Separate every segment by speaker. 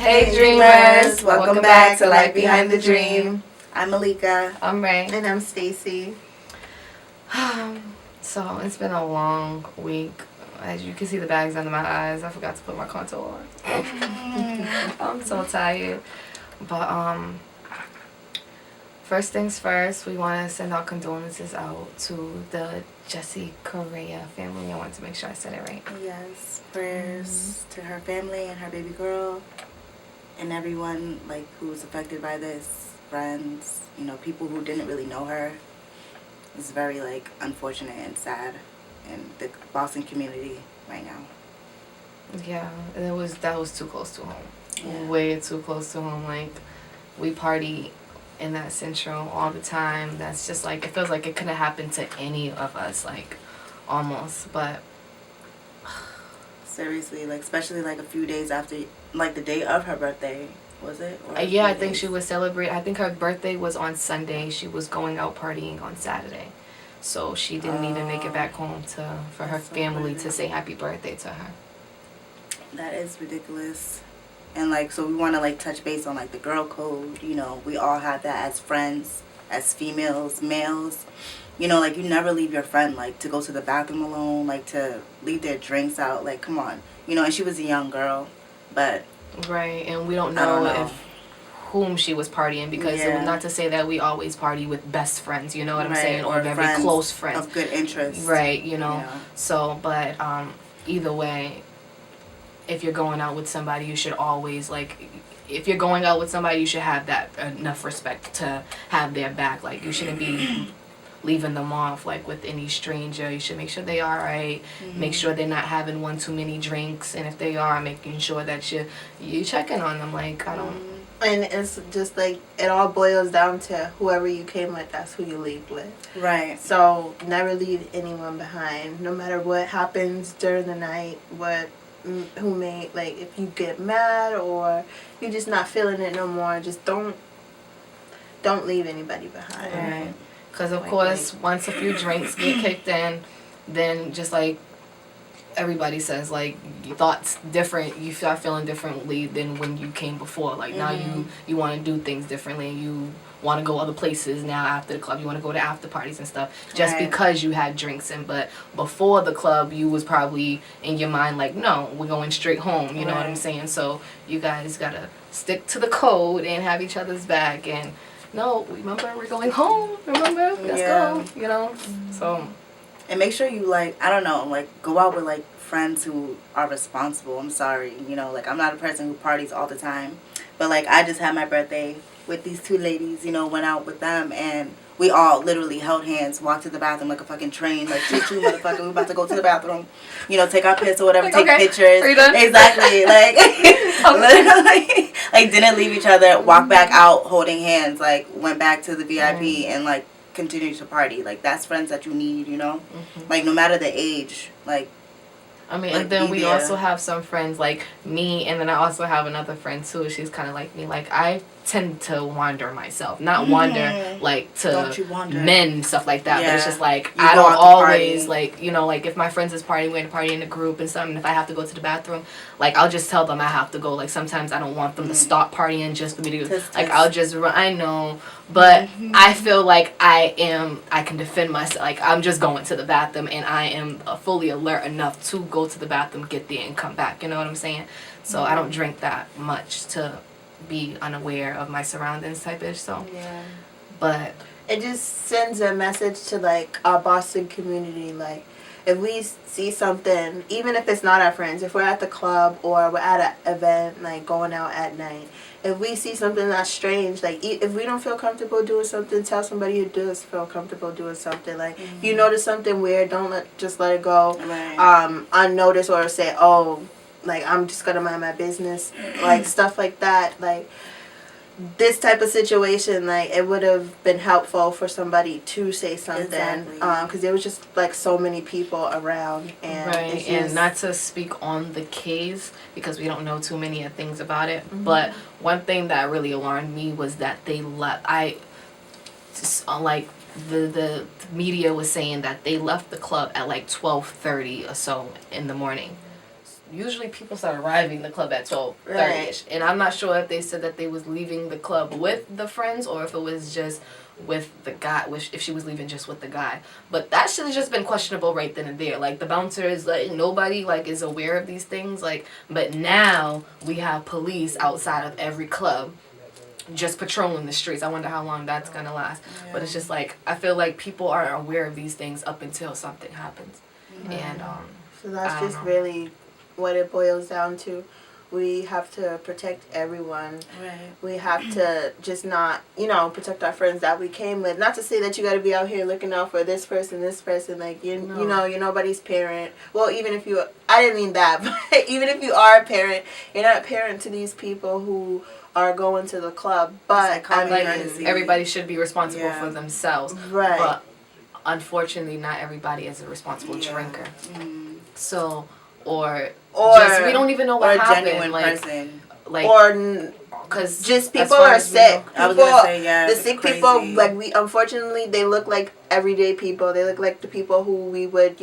Speaker 1: Hey dreamers! Welcome back to Life Behind the Dream.
Speaker 2: I'm Malika.
Speaker 1: I'm Ray.
Speaker 3: And I'm Stacy.
Speaker 1: So it's been a long week. As you can see the bags under my eyes. I forgot to put my contour on. I'm so tired. But first things first, we want to send our condolences out to the Jesse Correa family. I wanted to make sure I said it right.
Speaker 2: Yes, prayers to her family and her baby girl and everyone who was affected by this, friends, people who didn't really know her. It's very unfortunate and sad in the Boston community right now.
Speaker 1: Yeah, that was too close to home.
Speaker 2: Yeah.
Speaker 1: Way too close to home. We party in that Central all the time. That's just it feels like it could have happened to any of us, almost. But
Speaker 2: seriously, especially a few days after, the day of her birthday, was it? Or
Speaker 1: yeah, I think she was celebrating. I think her birthday was on Sunday. She was going out partying on Saturday, so she didn't even make it back home for her family to say happy birthday to her.
Speaker 2: That is ridiculous. And so we want to touch base on the girl code. We all have that as friends, as females, males. You never leave your friend to go to the bathroom alone, to leave their drinks out. Come on. And she was a young girl, but
Speaker 1: right, and we don't know if whom she was partying, because it was not to say that we always party with best friends, you know what I'm saying, or very close friends
Speaker 2: of good interest,
Speaker 1: right? So but either way, if you're going out with somebody, you should always if you're going out with somebody, you should have that enough respect to have their back. You shouldn't be leaving them off with any stranger. You should make sure they are right. Mm-hmm. Make sure they're not having one too many drinks, and if they are, making sure that you checking on them. I don't.
Speaker 3: And it's just it all boils down to whoever you came with, that's who you leave with.
Speaker 2: Right.
Speaker 3: So never leave anyone behind, no matter what happens during the night. Who may if you get mad or you're just not feeling it no more, just don't leave anybody behind.
Speaker 1: Right. Because of course, once a few drinks get kicked in, then just everybody says, your thoughts different, you start feeling differently than when you came before. Now you want to do things differently, and you want to go other places now after the club. You want to go to after parties and stuff just because you had drinks in. But before the club, you was probably in your mind no, we're going straight home. You know what I'm saying? So you guys got to stick to the code and have each other's back. And no, remember, we're going home. Remember? Let's go. So.
Speaker 2: And make sure you, I don't know, go out with, friends who are responsible. I'm sorry, I'm not a person who parties all the time. But, I just had my birthday with these two ladies, went out with them, and we all literally held hands, walked to the bathroom like a fucking train, choo-choo, motherfucker, we about to go to the bathroom, take our piss or whatever, take pictures.
Speaker 1: Are you done?
Speaker 2: Exactly, literally, didn't leave each other, walked back out holding hands, went back to the VIP and, continue to party. That's friends that you need, Mm-hmm. No matter the age,
Speaker 1: and then we also have some friends me, and then I also have another friend too. She's kind of like me. I tend to wander myself, not wander to men and stuff like that. Yeah. But it's just I don't always if my friends is partying, we're gonna party in a group and something. If I have to go to the bathroom, I'll just tell them I have to go. Sometimes I don't want them to stop partying just for me to go. I'll just run. I know, but I feel I can defend myself. I'm just going to the bathroom, and I am fully alert enough to go to the bathroom, get there, and come back. You know what I'm saying? So I don't drink that much to be unaware of my surroundings type-ish. So but
Speaker 3: it just sends a message to our Boston community. If we see something, even if it's not our friends, if we're at the club or we're at an event, going out at night, if we see something that's strange, if we don't feel comfortable doing something, tell somebody who does feel comfortable doing something. You notice something weird, don't just let it go unnoticed, or say, I'm just gonna mind my business, stuff like that. This type of situation, it would have been helpful for somebody to say something, because there was just so many people around, and
Speaker 1: and not to speak on the case because we don't know too many things about it. Mm-hmm. But one thing that really alarmed me was that they left. The media was saying that they left the club at 12:30 or so in the morning. usually people start arriving the club at 12:30ish,
Speaker 3: Right.
Speaker 1: and I'm not sure if they said that they was leaving the club with the friends or if it was just with the guy, if she was leaving just with the guy. But that should have just been questionable right then and there. Like, the bouncers, like, nobody, like, is aware of these things. Like, but now we have police outside of every club just patrolling the streets. I wonder how long that's gonna last. Yeah. But it's just like, I feel like people are aware of these things up until something happens. Mm-hmm. And
Speaker 3: so that's just really what it boils down to. We have to protect everyone.
Speaker 2: Right.
Speaker 3: We have to just not, protect our friends that we came with. Not to say that you got to be out here looking out for this person. Like, you're nobody's parent. Well, even if you, I didn't mean that, but even if you are a parent, you're not a parent to these people who are going to the club. But
Speaker 1: everybody should be responsible for themselves.
Speaker 3: Right.
Speaker 1: But unfortunately, not everybody is a responsible drinker. Mm. So, or just, we don't even know what happened.
Speaker 2: Genuine person.
Speaker 1: Because
Speaker 3: just people are sick.
Speaker 2: I was gonna say,
Speaker 3: the sick
Speaker 2: crazy.
Speaker 3: people, like, we unfortunately, they look like everyday people. They look like the people who we would,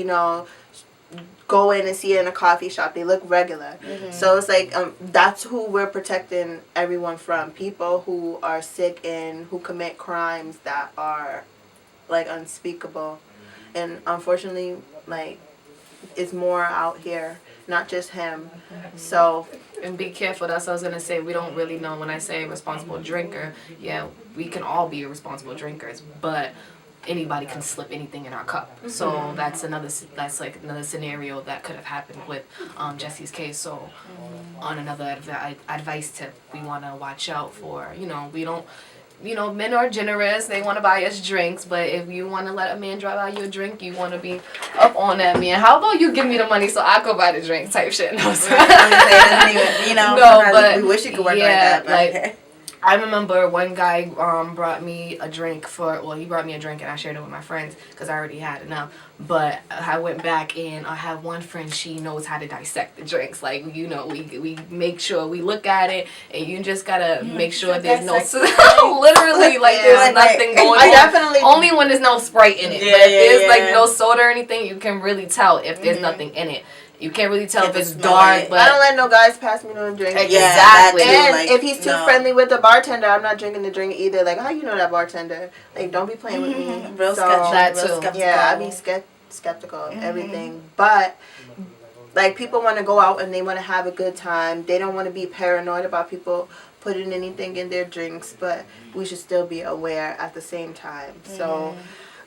Speaker 3: go in and see in a coffee shop. They look regular. Mm-hmm. So it's like, that's who we're protecting everyone from. People who are sick and who commit crimes that are, like, unspeakable. And unfortunately, like, it's more out here, not just him. Mm-hmm. So,
Speaker 1: and be careful. That's what I was gonna say. We don't really know. When I say responsible drinker, yeah, we can all be responsible drinkers, but anybody can slip anything in our cup. Mm-hmm. So that's another scenario that could have happened with Jesse's case. So on another advice tip, we want to watch out for. We don't. Men are generous. They want to buy us drinks, but if you want to let a man drive out your drink, you want to be up on that man. How about you give me the money so I go buy the drink type shit? No, but
Speaker 2: we wish it could work like that. But
Speaker 1: I remember one guy brought me a drink he brought me a drink and I shared it with my friends because I already had enough. But I went back and I have one friend, she knows how to dissect the drinks. Like, we make sure we look at it, and you just gotta make sure there's no literally, like, there's nothing going on.
Speaker 3: Definitely.
Speaker 1: Only when there's no Sprite in it. But if there's like no soda or anything, you can really tell if there's nothing in it. You can't really tell if it's dark, but
Speaker 3: I don't let no guys pass me no drink.
Speaker 1: Exactly.
Speaker 3: And if he's too friendly with the bartender, I'm not drinking the drink either. Like, how you know that bartender? Like, don't be playing with me.
Speaker 2: Real skeptical.
Speaker 3: Yeah, I be skeptical of everything. But, like, people want to go out and they want to have a good time. They don't want to be paranoid about people putting anything in their drinks, but we should still be aware at the same time. So,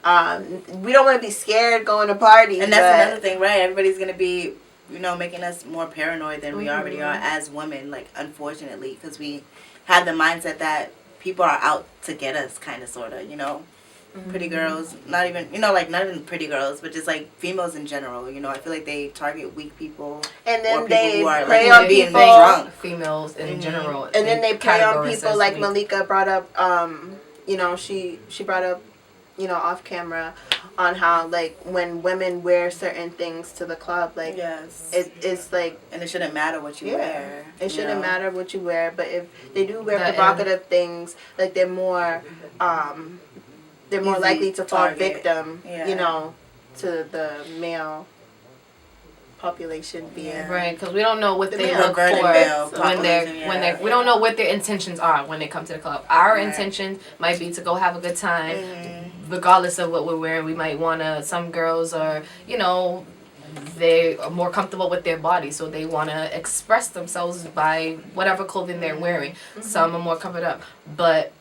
Speaker 3: we don't want to be scared going to parties.
Speaker 2: And that's another thing, right? Everybody's going to be, making us more paranoid than we already are as women, like, unfortunately, because we have the mindset that people are out to get us, kind of, sort of, Pretty girls, not even pretty girls, but just, like, females in general, I feel like they target weak people.
Speaker 3: And then
Speaker 2: or
Speaker 3: they
Speaker 2: people who are,
Speaker 3: prey
Speaker 2: like,
Speaker 3: on people.
Speaker 2: drunk.
Speaker 1: Females in general.
Speaker 3: And then they prey on people, like Malika brought up, she brought up, off camera on how, like, when women wear certain things to the club, like, it's like...
Speaker 2: And it shouldn't matter what you wear.
Speaker 3: It shouldn't matter what you wear, but if they do wear provocative things, like, they're more likely to fall victim, to the male population being
Speaker 1: right, because we don't know what they look for when they're we don't know what their intentions are when they come to the club. Our intentions might be to go have a good time, regardless of what we're wearing. We might some girls are, they are more comfortable with their body, so they want to express themselves by whatever clothing they're wearing. Some are more covered up, but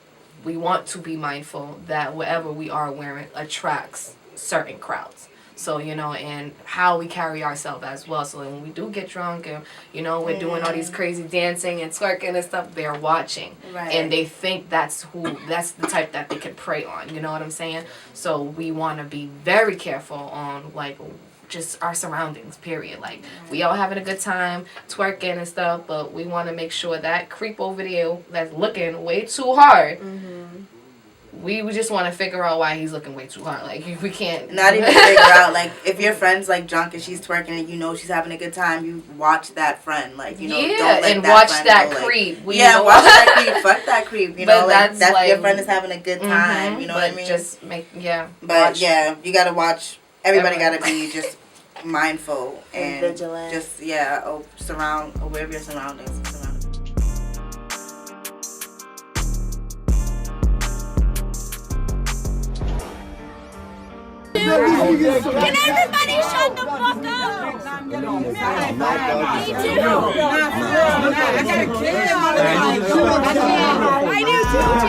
Speaker 1: we want to be mindful that whatever we are wearing attracts certain crowds. So, and how we carry ourselves as well. So when we do get drunk and, we're doing all these crazy dancing and twerking and stuff, they're watching. Right. And they think that's the type that they can prey on. You know what I'm saying? So we want to be very careful on, like, just our surroundings, period. Like, we all having a good time, twerking and stuff, but we want to make sure that creep over there that's looking way too hard, we just want to figure out why he's looking way too hard. Like, we can't...
Speaker 2: Not even figure out, like, if your friend's, like, drunk and she's twerking and she's having a good time, you watch that friend. Like, don't let
Speaker 1: and
Speaker 2: that
Speaker 1: watch
Speaker 2: friend
Speaker 1: that
Speaker 2: go,
Speaker 1: creep.
Speaker 2: Watch that creep. Fuck that creep.
Speaker 1: But that's like,
Speaker 2: your friend is having a good time. You know what I mean?
Speaker 1: Just make... Yeah.
Speaker 2: But, you got to watch... Everybody got to be just mindful and
Speaker 3: vigilant.
Speaker 2: Just aware of your surroundings.
Speaker 4: Can everybody shut the fuck up? Me too. I got a kid. I do too.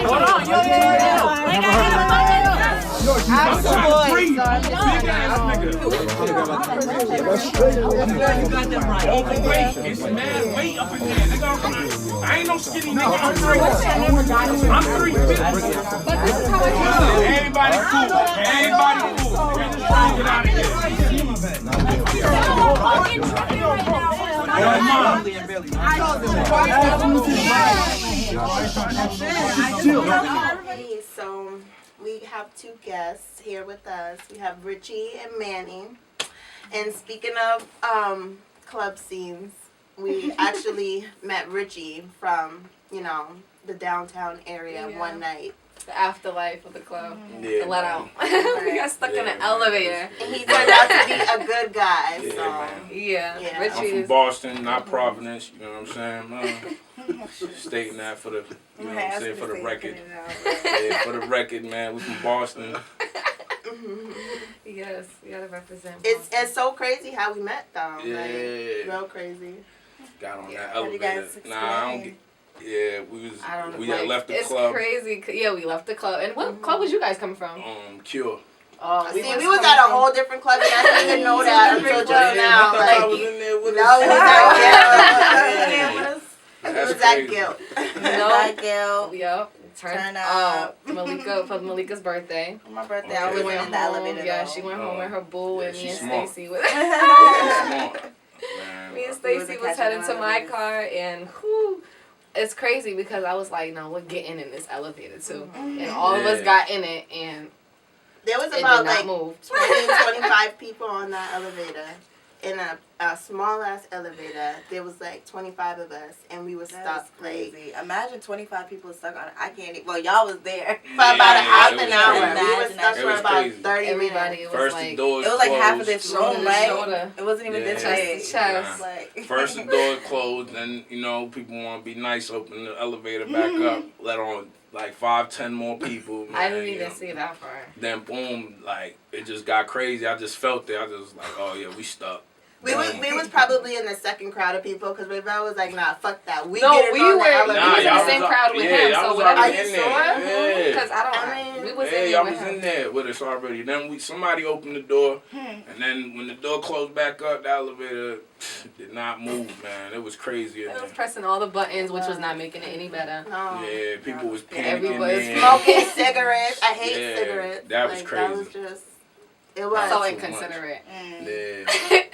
Speaker 4: Hold on, yo. Like I got a fucking.
Speaker 5: Big ass nigga. You got them right. Overweight. It's mad weight up in there. Nigga, I ain't no skinny nigga. I'm 350.
Speaker 4: But this is how I feel.
Speaker 5: Everybody cool. Everybody cool. Get out of here.
Speaker 3: Hey, so we have two guests here with us. We have Richie and Manny. And speaking of club scenes, we actually met Richie from, the downtown area one night.
Speaker 1: The afterlife of the club.
Speaker 6: Yeah,
Speaker 1: let out. We got stuck in an elevator.
Speaker 3: And he turned out to be a good guy.
Speaker 6: Yeah,
Speaker 3: So
Speaker 6: man.
Speaker 1: Yeah. Richie
Speaker 6: I'm from
Speaker 1: is
Speaker 6: Boston, not Providence, you know what I'm saying? Stating that for the, you know what I'm saying, for the record. Yeah, for the record, man, we from Boston.
Speaker 1: Yes, you gotta represent.
Speaker 3: it's so crazy how we met though.
Speaker 6: Yeah.
Speaker 3: Like, real crazy.
Speaker 6: Got on that
Speaker 2: How do you guys
Speaker 6: elevator.
Speaker 2: explain?
Speaker 6: Nah, I don't get. Yeah, we had left the
Speaker 1: it's
Speaker 6: club.
Speaker 1: It's crazy. Yeah, we left the club. And what club was you guys coming from?
Speaker 6: Cure.
Speaker 1: Oh,
Speaker 3: we was at a whole different club and I didn't even know that until just now.
Speaker 6: I thought I was in there with
Speaker 3: No, it was that guilt.
Speaker 2: That guilt.
Speaker 1: Yep. Turn up. Malika for Malika's birthday.
Speaker 2: For my birthday, I wasn't in the elevator.
Speaker 1: Yeah,
Speaker 2: though.
Speaker 1: she went home with her boo and me and
Speaker 6: smart.
Speaker 1: Stacy was.
Speaker 6: Smart.
Speaker 1: Me and Stacy was heading to my car and it's crazy because I was like, no, we're getting in this elevator too. And all of us got in it and
Speaker 3: there was
Speaker 1: it
Speaker 3: about
Speaker 1: did not
Speaker 3: like
Speaker 1: move.
Speaker 3: 25 people on that elevator. In a small ass elevator, there was like 25 of us, and we were stuck.
Speaker 2: Crazy. Imagine 25 people stuck on it. I can't. Well, y'all was there
Speaker 3: For about half an hour.
Speaker 2: crazy.
Speaker 3: We were stuck
Speaker 6: It
Speaker 3: for
Speaker 6: was
Speaker 3: about
Speaker 6: crazy.
Speaker 3: 30
Speaker 1: Everybody
Speaker 3: minutes.
Speaker 1: was
Speaker 6: First
Speaker 1: like,
Speaker 6: the doors
Speaker 2: It was like half of
Speaker 6: closed.
Speaker 2: this room,
Speaker 1: Shoulder to
Speaker 2: right?
Speaker 1: shoulder.
Speaker 2: It wasn't even this
Speaker 6: Yeah.
Speaker 2: big.
Speaker 1: Chest to chest.
Speaker 2: Like,
Speaker 6: First the doors closed, then people want to be nice, open the elevator back up, let on like 5-10 more people. Man,
Speaker 1: I didn't even see that far.
Speaker 6: Then boom, like it just got crazy. I just felt it. I just was like, oh yeah, we stuck.
Speaker 3: We was probably in the second crowd of people because Ravel was like, nah, fuck that. We
Speaker 1: No,
Speaker 3: get it
Speaker 1: we
Speaker 3: on
Speaker 1: were
Speaker 3: the elevator.
Speaker 1: in the
Speaker 6: y'all
Speaker 1: same
Speaker 6: was-
Speaker 1: crowd with
Speaker 6: yeah,
Speaker 1: him.
Speaker 6: y'all
Speaker 1: So
Speaker 6: was
Speaker 1: whatever
Speaker 6: already
Speaker 1: you
Speaker 6: in
Speaker 1: saw,
Speaker 6: there.
Speaker 1: because we was in
Speaker 6: y'all
Speaker 1: there
Speaker 6: was
Speaker 1: with
Speaker 6: in
Speaker 1: him.
Speaker 6: there with us already. Then somebody opened the door, and then when the door closed back up, the elevator did not move, man. It was crazy in
Speaker 1: It was
Speaker 6: there.
Speaker 1: pressing all the buttons, which was not making it any better.
Speaker 3: No.
Speaker 6: Yeah, people was panicking.
Speaker 1: Everybody was
Speaker 6: there.
Speaker 3: Smoking cigarettes. I hate
Speaker 6: Yeah,
Speaker 3: cigarettes.
Speaker 6: that was
Speaker 3: That
Speaker 6: crazy.
Speaker 3: was just, it was.
Speaker 1: So
Speaker 6: too
Speaker 1: inconsiderate.
Speaker 6: Yeah.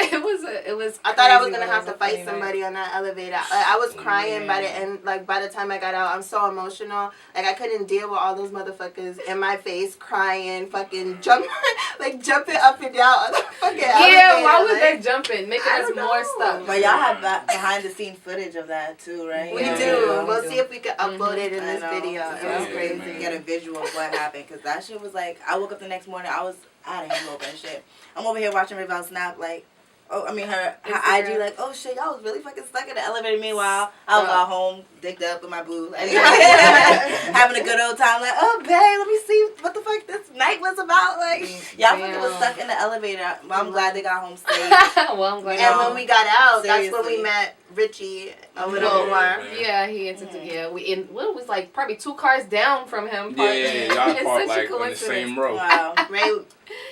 Speaker 1: It was.
Speaker 3: I thought I was
Speaker 1: crazy,
Speaker 3: gonna
Speaker 1: but
Speaker 3: have
Speaker 1: it
Speaker 3: to
Speaker 1: was a
Speaker 3: fight
Speaker 1: funny
Speaker 3: somebody
Speaker 1: night.
Speaker 3: on that elevator. I was crying by the end. Like by the time I got out, I'm so emotional. Like I couldn't deal with all those motherfuckers in my face, crying, fucking jumping up and down on the fucking elevator.
Speaker 1: Yeah, why was
Speaker 3: like,
Speaker 1: they jumping, making
Speaker 3: I
Speaker 1: us
Speaker 3: don't
Speaker 1: more
Speaker 3: know.
Speaker 1: stuck?
Speaker 2: but y'all have behind the scene footage of that too, right?
Speaker 3: We
Speaker 1: Yeah.
Speaker 3: do.
Speaker 1: Yeah.
Speaker 3: We'll
Speaker 1: We
Speaker 3: see
Speaker 1: do.
Speaker 3: if we can upload it in
Speaker 2: I
Speaker 3: this
Speaker 2: know.
Speaker 3: video. It
Speaker 2: Yeah,
Speaker 3: was
Speaker 6: Yeah,
Speaker 3: crazy.
Speaker 6: man.
Speaker 2: Get a visual of what happened, because that shit was like, I woke up the next morning, I had a hangover and shit. I'm over here watching Ravel Snap, like, her IG, like, oh shit, y'all was really fucking stuck in the elevator. Meanwhile, I was all home, dicked up with my boo, like, having a good old time, like, oh babe, let me see what the fuck this night was about. Like, y'all fucking was stuck in the elevator. Well, I'm glad they got home safe.
Speaker 1: Well, I'm glad.
Speaker 3: And when we got out, that's when
Speaker 2: Seriously.
Speaker 3: we met Richie a little more.
Speaker 1: Yeah, he entered. Yeah, we in. What it was like probably 2 cars down from him.
Speaker 6: Yeah, y'all
Speaker 1: It's
Speaker 6: parked
Speaker 1: such a
Speaker 6: like on the
Speaker 1: coincidence.
Speaker 6: same row.
Speaker 2: Wow.
Speaker 3: Right?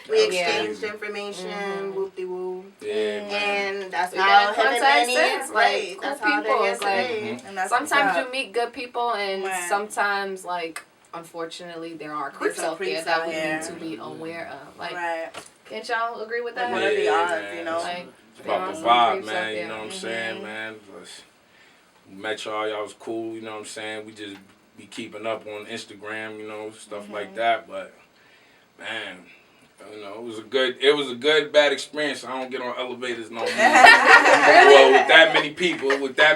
Speaker 3: We
Speaker 1: Yeah.
Speaker 3: exchanged information, whoop-de-woo.
Speaker 6: Yeah, man.
Speaker 3: And that's
Speaker 1: We
Speaker 3: how
Speaker 1: got in
Speaker 3: him and
Speaker 1: contact
Speaker 3: Manny,
Speaker 1: since, like,
Speaker 3: right,
Speaker 1: cool
Speaker 3: that's how
Speaker 1: people.
Speaker 3: they're
Speaker 1: It's like-
Speaker 3: today.
Speaker 2: And that's what's
Speaker 1: Sometimes
Speaker 2: up.
Speaker 1: you meet good people, and
Speaker 2: Right.
Speaker 1: sometimes, like, unfortunately, there are creeps
Speaker 2: some
Speaker 1: out there
Speaker 2: creeps
Speaker 1: that
Speaker 2: out
Speaker 1: we
Speaker 2: here.
Speaker 1: need to be aware of. Like,
Speaker 2: Right.
Speaker 1: can't y'all agree with that?
Speaker 2: What are the
Speaker 6: Yeah,
Speaker 2: odds,
Speaker 6: man.
Speaker 2: you know?
Speaker 1: Like,
Speaker 6: It's
Speaker 1: there
Speaker 6: about
Speaker 1: are
Speaker 6: the
Speaker 1: some
Speaker 6: vibe,
Speaker 1: creeps out
Speaker 6: man. You
Speaker 1: there.
Speaker 6: know what I'm saying, man? We met y'all was cool. You know what I'm saying? We just be keeping up on Instagram, stuff like that. But man, You know, it was a good bad experience. I don't get on elevators no more. Well, with that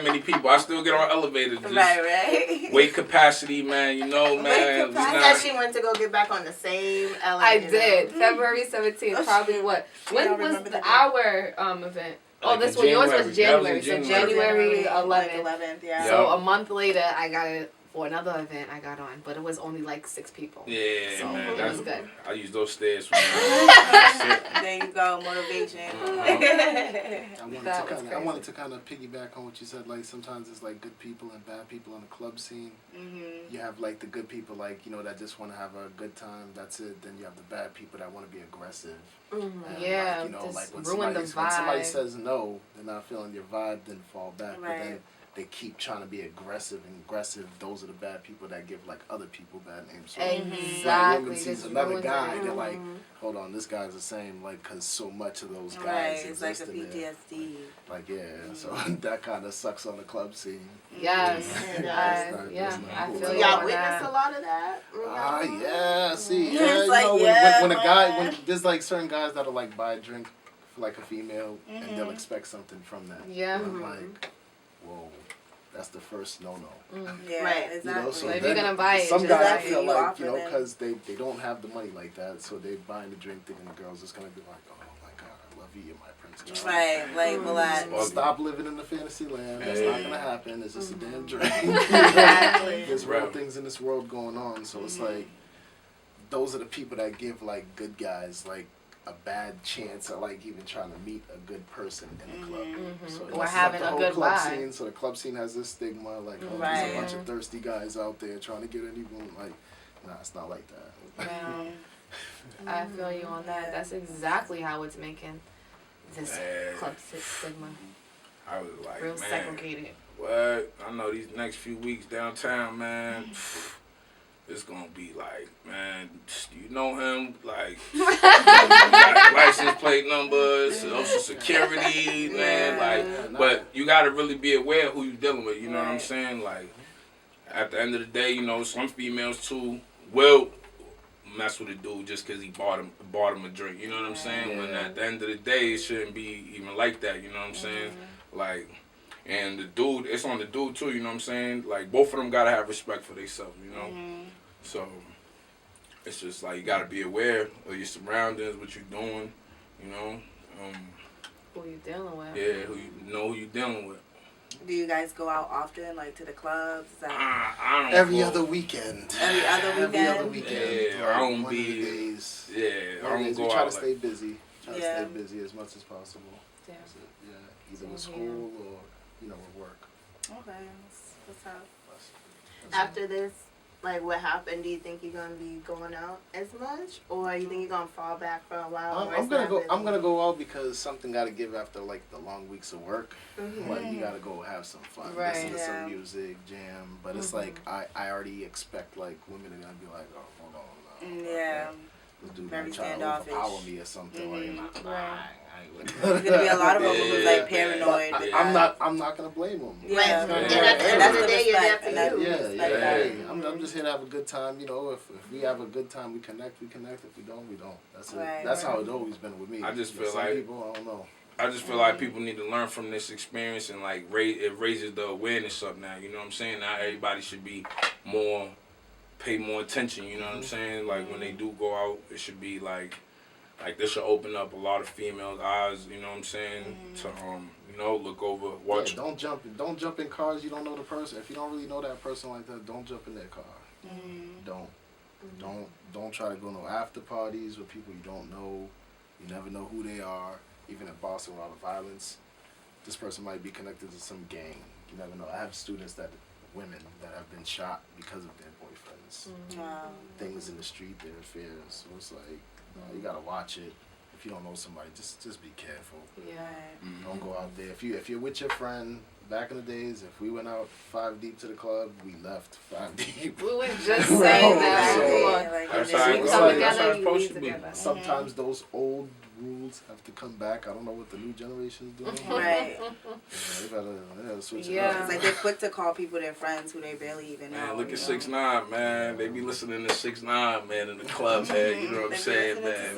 Speaker 6: many people, I still get on elevators. Just
Speaker 2: right.
Speaker 6: Weight capacity, man. You know, man.
Speaker 3: She said she went to go get back on the same elevator.
Speaker 1: I did. February 17th, probably what? When was our event? Oh, this one, yours was January. So January 11th.
Speaker 2: Yeah.
Speaker 1: So a month later, I got it for another event I got on, but it was only like 6 people.
Speaker 6: Yeah,
Speaker 1: so
Speaker 6: man.
Speaker 1: That was good.
Speaker 6: I use those stairs.
Speaker 2: There you go, motivation.
Speaker 7: I wanted to kind of piggyback on what you said. Like sometimes it's like good people and bad people in the club scene.
Speaker 2: Mm-hmm.
Speaker 7: You have like the good people, like, you know, that just want to have a good time. That's it. Then you have the bad people that want to be aggressive.
Speaker 1: Mm-hmm.
Speaker 7: And
Speaker 1: Yeah,
Speaker 7: like, you know, like when
Speaker 1: ruin the vibe.
Speaker 7: when somebody says no, they're not feeling your vibe, then fall back.
Speaker 2: Right.
Speaker 7: But then they keep trying to be aggressive. Those are the bad people that give like other people bad names. So
Speaker 1: exactly.
Speaker 7: when women sees another guy, they're like, hold on, this guy's the same. Like, cause so much of those guys exist
Speaker 2: it's like a PTSD.
Speaker 7: Like, yeah, so that kind of sucks on the club scene.
Speaker 1: Yes.
Speaker 3: I feel y'all witness a lot of that.
Speaker 7: Yeah. See,
Speaker 2: It's
Speaker 7: when a guy, when there's like certain guys that'll like buy a drink for like a female, and they'll expect something from that.
Speaker 1: Yeah.
Speaker 7: I'm like, whoa. That's the first no-no.
Speaker 2: Yeah,
Speaker 3: right.
Speaker 2: exactly.
Speaker 7: You know, so
Speaker 1: if you're gonna buy it,
Speaker 7: some guys feel
Speaker 2: you
Speaker 7: like, you know,
Speaker 2: them.
Speaker 7: because they don't have the money like that, so they buying the drink thinking the girl's just gonna be like, oh my God, I love you, you're my prince.
Speaker 2: Right, like, relax.
Speaker 7: Stop living in the fantasy land. That's not gonna happen. It's just a damn drink.
Speaker 2: Exactly.
Speaker 7: There's real things in this world going on, so it's like those are the people that give like good guys like a bad chance at like even trying to meet a good person in the club. So
Speaker 1: or having
Speaker 7: the
Speaker 1: a
Speaker 7: whole
Speaker 1: good
Speaker 7: club
Speaker 1: vibe.
Speaker 7: scene. So the club scene has this stigma like, oh,
Speaker 2: Right.
Speaker 7: there's a bunch of thirsty guys out there trying to get any woman. Like, nah, it's not like that.
Speaker 1: Yeah. I feel you on that. That's exactly how it's making this club stigma.
Speaker 6: I was like,
Speaker 1: real
Speaker 6: man,
Speaker 1: segregated.
Speaker 6: What? I know these next few weeks downtown, man. It's gonna be like, man, do you know him? Like, got license plate numbers, social security, man. Like, but you gotta really be aware of who you dealing with. You know what I'm saying? Like, at the end of the day, you know, some females too will mess with a dude just because he bought him a drink. You know what I'm saying? When at the end of the day, it shouldn't be even like that. You know what I'm saying? Like. And the dude, it's on the dude too, you know what I'm saying? Like, both of them gotta have respect for themselves, you know? So, it's just like, you gotta be aware of your surroundings, what you're doing, you know?
Speaker 1: Who you dealing with?
Speaker 6: Yeah, who you dealing with.
Speaker 2: Do you guys go out often, like to the clubs?
Speaker 6: I don't
Speaker 7: Every other weekend.
Speaker 2: Every other weekend?
Speaker 6: Yeah, I don't be.
Speaker 7: Days.
Speaker 6: Yeah, I don't go
Speaker 7: we try
Speaker 6: out.
Speaker 7: to stay busy. Try to stay busy as much as possible.
Speaker 1: Yeah.
Speaker 7: So, either with school or, you know, with work.
Speaker 2: Okay, what's up?
Speaker 3: After this, like what happened? Do you think you're gonna be going out as much, or you think you're gonna fall back for a while?
Speaker 7: I'm gonna go out because something got to give after like the long weeks of work. Like you gotta go have some fun, listen to some music, jam. But it's like I already expect like women are gonna be like, oh, hold on,
Speaker 2: yeah.
Speaker 7: This dude
Speaker 2: Very
Speaker 7: gonna try to
Speaker 2: standoffish.
Speaker 7: overpower me or something. Like,
Speaker 2: There's gonna be a lot of women who's like paranoid.
Speaker 7: I'm not gonna blame them.
Speaker 2: Yeah,
Speaker 3: And at the end of the day, you're there for you.
Speaker 7: Yeah. I'm just here to have a good time. You know, if we have a good time, we connect. If we don't, we don't. That's it. That's how it's always been with me.
Speaker 6: I just feel
Speaker 7: some
Speaker 6: like
Speaker 7: people, I don't know.
Speaker 6: I just feel like people need to learn from this experience and like it raises the awareness up now. You know what I'm saying? Now everybody should be pay more attention. You know what I'm saying? Like when they do go out, it should be like this should open up a lot of females' eyes. You know what I'm saying? To you know, look over, watch.
Speaker 7: Yeah, don't jump in cars you don't know the person. If you don't really know that person like that, don't jump in their car. Don't try to go no after parties with people you don't know. You never know who they are. Even in Boston with all the violence, this person might be connected to some gang. You never know. I have women that have been shot because of their boyfriends. Things in the street, their affairs. So it's like, you gotta watch it. If you don't know somebody, just be careful.
Speaker 1: Yeah.
Speaker 7: Don't go out there. If you're with your friend, back in the days, if we went out 5 deep to the club, we left 5 deep.
Speaker 1: We were just saying that.
Speaker 6: That's how it's supposed to be.
Speaker 7: Sometimes those old rules have to come back. I don't know what the new generation is doing.
Speaker 2: Right.
Speaker 7: They gotta switch it
Speaker 1: Yeah.
Speaker 7: up.
Speaker 2: It's like they're quick to call people their friends who they barely even know.
Speaker 6: Man, look at
Speaker 2: you know?
Speaker 6: 6ix9ine, man. They be listening to 6ix9ine, man, in the club, man. You know what I'm saying, man?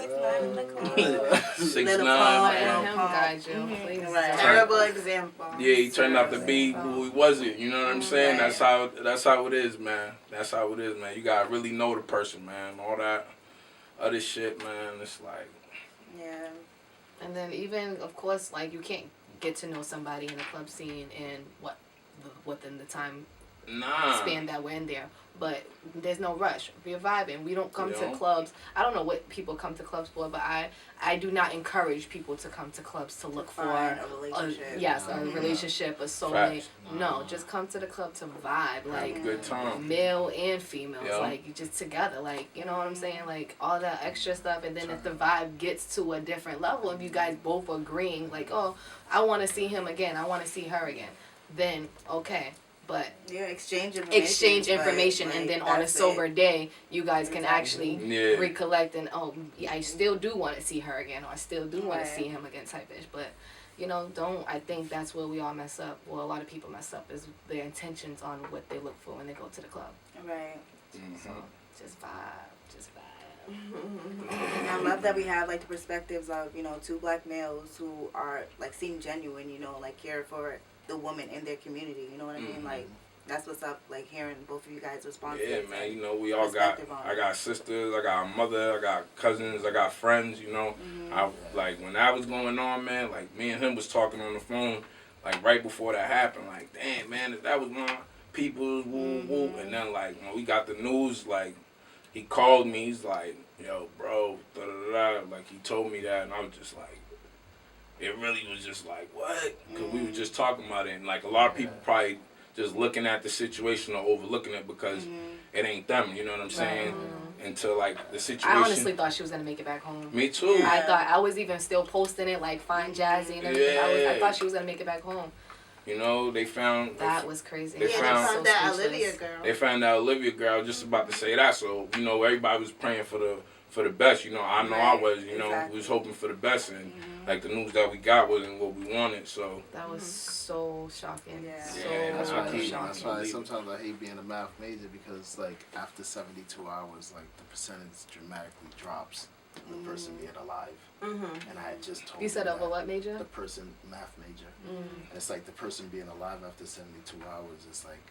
Speaker 6: 6ix9ine,
Speaker 1: Let
Speaker 6: man.
Speaker 1: him guide you, please.
Speaker 2: Right.
Speaker 3: Terrible example.
Speaker 6: Yeah, he turned out to be who he wasn't. You know what I'm saying?
Speaker 2: Right.
Speaker 6: That's how it is, man. That's how it is, man. You gotta really know the person, man. All that other shit, man. It's like,
Speaker 2: Yeah.
Speaker 1: And then even, of course, like, you can't get to know somebody in the club scene in within the time span that we're in there. But there's no rush. We're vibing. We don't come to clubs. I don't know what people come to clubs for, but I do not encourage people to come to clubs to look for
Speaker 2: a relationship.
Speaker 1: a relationship, a soulmate. No, just come to the club to vibe, like
Speaker 6: have a good time.
Speaker 1: male and females,
Speaker 6: Yeah.
Speaker 1: like you just together, like you know what I'm saying, like all that extra stuff. And then if the vibe gets to a different level, if you guys both agreeing, like, oh, I want to see him again, I want to see her again, then okay. But
Speaker 2: exchange
Speaker 1: information,
Speaker 2: but,
Speaker 1: and then
Speaker 2: like,
Speaker 1: on a
Speaker 2: that's
Speaker 1: sober
Speaker 2: it.
Speaker 1: day, you guys can actually
Speaker 6: Yeah.
Speaker 1: recollect and I still do want to see her again, or I still do want to
Speaker 2: Right.
Speaker 1: see him again, type ish. But I think that's where we all mess up. Well, a lot of people mess up is their intentions on what they look for when they go to the club.
Speaker 2: Right.
Speaker 1: So just vibe.
Speaker 2: And I love that we have like the perspectives of, two black males who are like seem genuine, like care for the woman in their community, you know what I mean? Like that's what's up, like hearing both of you guys' responses.
Speaker 6: Yeah, man, we all got, I got sisters, I got a mother, I got cousins, I got friends, I, like, when that was going on, man, like, me and him was talking on the phone, like, right before that happened, like, damn, man, if that was my people, woo, woo, and then, like, when we got the news, like, he called me, he's like, yo, bro, da-da-da-da, like, he told me that, and I was just like, it really was just like, what? Because we were just talking about it, and, like, a lot of people probably just looking at the situation or overlooking it because it ain't them, you know what I'm saying? Until, like, the situation.
Speaker 1: I honestly thought she was going to make it back home.
Speaker 6: Me too.
Speaker 1: I was even still posting it, like, fine Jazzy and everything.
Speaker 6: Yeah.
Speaker 1: I thought she was going to make it back home.
Speaker 6: They found...
Speaker 1: That was crazy.
Speaker 6: They found
Speaker 3: that Olivia girl.
Speaker 6: They found that Olivia girl. I was just about to say that. So, everybody was praying for the best. I know I was,
Speaker 2: exactly.
Speaker 6: we was hoping for the best. And, like, the news that we got wasn't what we wanted, so...
Speaker 1: That was so shocking.
Speaker 2: Yeah.
Speaker 7: That's
Speaker 1: shocking.
Speaker 7: why sometimes I hate being a math major because, like, after 72 hours, like, the percentage dramatically drops of the person being alive. And I had just told
Speaker 1: You said of a what major?
Speaker 7: The person, math major. And it's like the person being alive after 72 hours is like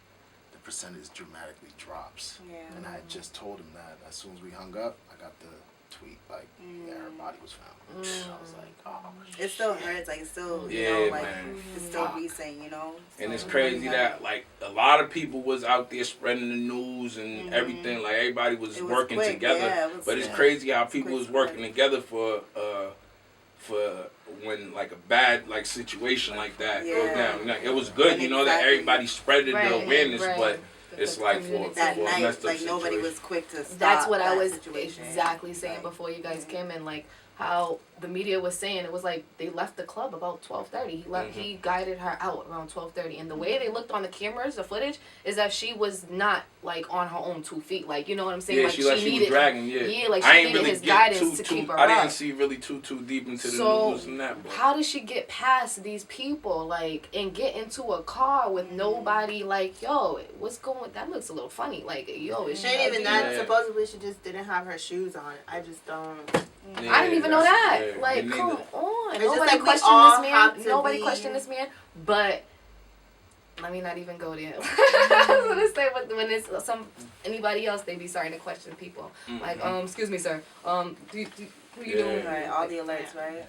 Speaker 7: the percentage dramatically drops.
Speaker 2: Yeah.
Speaker 7: And I had just told him that. As soon as we hung up, I got the tweet, like, yeah, her body was found. And I was like, oh,
Speaker 2: it still hurts, like, it's still,
Speaker 6: man.
Speaker 2: it's still recent,
Speaker 6: And it's
Speaker 2: So,
Speaker 6: crazy that, like, a lot of people was out there spreading the news and everything. Like, everybody was working
Speaker 2: quick,
Speaker 6: together.
Speaker 2: yeah,
Speaker 6: But it's crazy how people was working together for when, like, a bad, like, situation like that goes down. Like, it was good, that everybody spreaded the awareness, but it's like for
Speaker 2: that
Speaker 6: a
Speaker 2: night,
Speaker 6: messed up
Speaker 2: like,
Speaker 6: situation.
Speaker 2: nobody was quick to stop.
Speaker 1: That's what I was
Speaker 2: situation.
Speaker 1: exactly saying before you guys came in, like how the media was saying it was like they left the club about 12:30. He guided her out around 12:30, and the way they looked on the cameras, the footage, is that she was not like on her own 2 feet. Like, you know what I'm saying?
Speaker 6: Yeah,
Speaker 1: like
Speaker 6: she was dragging. Yeah,
Speaker 1: like
Speaker 6: I
Speaker 1: she
Speaker 6: ain't
Speaker 1: needed
Speaker 6: really
Speaker 1: his
Speaker 6: get
Speaker 1: guidance to keep her
Speaker 6: I didn't
Speaker 1: up.
Speaker 6: see really too deep into the
Speaker 1: So,
Speaker 6: news and that. But
Speaker 1: how did she get past these people, like, and get into a car with nobody? Like, yo, what's going? That looks a little funny. Like, yo, is
Speaker 3: She ain't even that.
Speaker 6: Yeah.
Speaker 3: Supposedly, she just didn't have her shoes on. I just don't.
Speaker 6: yeah,
Speaker 1: I didn't even know that.
Speaker 6: yeah,
Speaker 1: Like,
Speaker 6: me
Speaker 1: come
Speaker 6: neither.
Speaker 1: on.
Speaker 3: It's just
Speaker 1: Nobody
Speaker 3: like we
Speaker 1: questioned
Speaker 3: all
Speaker 1: this
Speaker 3: have
Speaker 1: man.
Speaker 3: to
Speaker 1: Nobody
Speaker 3: be-
Speaker 1: questioned this man. But let me not even go there. I was gonna say, but when it's anybody else, they be starting to question people. Like, excuse me, sir. Who you doing?
Speaker 2: Right, all the alerts, right?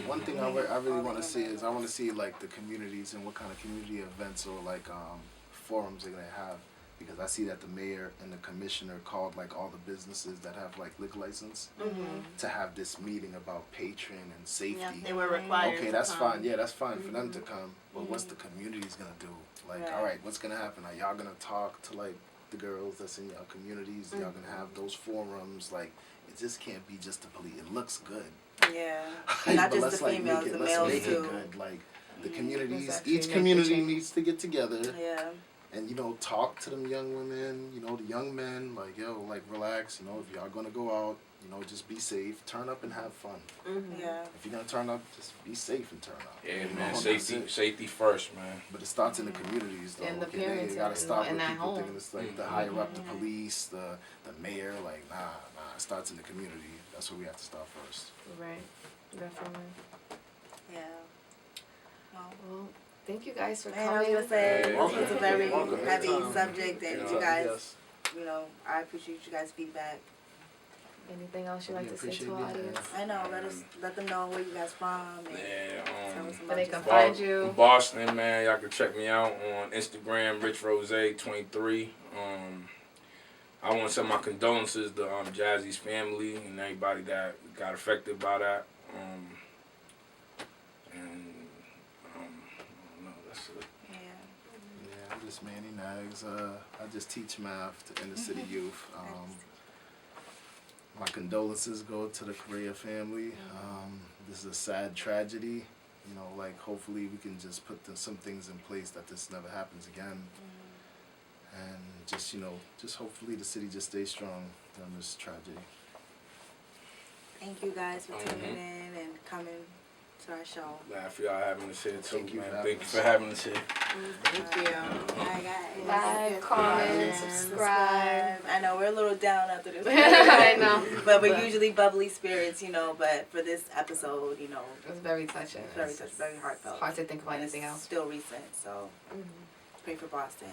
Speaker 7: One thing I really want to see is I want to see like the communities and what kind of community events or like forums they're gonna have, because I see that the mayor and the commissioner called like all the businesses that have like liquor license to have this meeting about patron and safety.
Speaker 3: Yeah, they were required.
Speaker 7: Okay,
Speaker 3: to
Speaker 7: that's
Speaker 3: come.
Speaker 7: fine. Yeah, that's fine for them to come. But what's the community's gonna do? Like,
Speaker 2: Right.
Speaker 7: all right, what's gonna happen? Are y'all gonna talk to like the girls that's in your communities? Y'all gonna have those forums? Like, it just can't be just the police. It looks good.
Speaker 2: Yeah.
Speaker 7: Like,
Speaker 2: Not
Speaker 7: but
Speaker 2: just
Speaker 7: let's,
Speaker 2: the
Speaker 7: like,
Speaker 2: females,
Speaker 7: make it,
Speaker 2: the
Speaker 7: let's
Speaker 2: males
Speaker 7: make
Speaker 2: too.
Speaker 7: it good. Like, the communities,
Speaker 1: actually
Speaker 7: each
Speaker 1: make a
Speaker 7: community
Speaker 1: change.
Speaker 7: needs to get together
Speaker 2: Yeah.
Speaker 7: and you know, talk to them young women, you know, the young men, like, yo, like, relax, you know, if y'all gonna go out, you know, just be safe, turn up and have fun.
Speaker 2: Yeah.
Speaker 7: If you're gonna turn up, just be safe and turn up.
Speaker 6: Yeah,
Speaker 7: You
Speaker 6: man,
Speaker 7: know,
Speaker 6: safety first, man.
Speaker 7: but it starts in the communities, though.
Speaker 1: And the
Speaker 7: Okay,
Speaker 1: parents
Speaker 7: they gotta stop
Speaker 1: and
Speaker 7: with
Speaker 1: at
Speaker 7: people
Speaker 1: home.
Speaker 7: thinking it's like the higher up, the police, the mayor, like, nah, it starts in the community. That's where we have to start first.
Speaker 1: Right. Definitely.
Speaker 2: Yeah.
Speaker 1: Well, thank you guys for
Speaker 2: And I was
Speaker 1: coming.
Speaker 2: gonna say,
Speaker 6: Hey,
Speaker 2: this was a very
Speaker 7: welcome.
Speaker 2: heavy
Speaker 7: Anytime.
Speaker 2: subject, and
Speaker 6: Yeah.
Speaker 2: you guys,
Speaker 7: Yes.
Speaker 2: you know, I appreciate you guys' feedback.
Speaker 1: Anything else you'd
Speaker 7: We
Speaker 1: like to say
Speaker 7: appreciate
Speaker 1: to our
Speaker 7: being
Speaker 1: audience?
Speaker 2: I know, let them know where you guys from. And
Speaker 6: Yeah,
Speaker 2: tell us
Speaker 1: Where they
Speaker 2: about
Speaker 1: can
Speaker 2: yourself.
Speaker 1: find you.
Speaker 6: Boston, man. Y'all can check me out on Instagram, RichRose23. I want to send my condolences to Jazzy's family and everybody that got affected by that. I don't know, that's it.
Speaker 2: Yeah.
Speaker 7: Yeah, I'm just Manny Nags. I just teach math to inner city youth. My condolences go to the Correa family. This is a sad tragedy. You know, like, hopefully we can just put some things in place that this never happens again. And just, you know, just hopefully the city just stays strong during this tragedy.
Speaker 2: Thank you guys for tuning in and coming to our show.
Speaker 6: Glad for y'all having us here too,
Speaker 7: Thank you
Speaker 6: man.
Speaker 7: for
Speaker 6: Thank
Speaker 7: having
Speaker 6: you
Speaker 7: us.
Speaker 6: for having us here.
Speaker 3: Thank you.
Speaker 2: Bye, guys.
Speaker 1: Like, comment, subscribe.
Speaker 2: I know we're a little down after this.
Speaker 1: I know.
Speaker 2: But we're usually bubbly spirits, you know. But for this episode, you know,
Speaker 1: It was very touching.
Speaker 2: very very heartfelt.
Speaker 1: It's hard to think about
Speaker 2: And
Speaker 1: anything
Speaker 2: it's
Speaker 1: else.
Speaker 2: Still recent, so pray for Boston.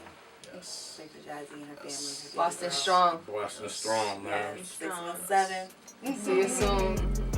Speaker 7: Yes.
Speaker 2: Pray for Jazzy and her family. her baby
Speaker 1: Boston
Speaker 2: girl.
Speaker 1: strong.
Speaker 6: Boston strong, man.
Speaker 2: Yes, 617.
Speaker 1: See you soon.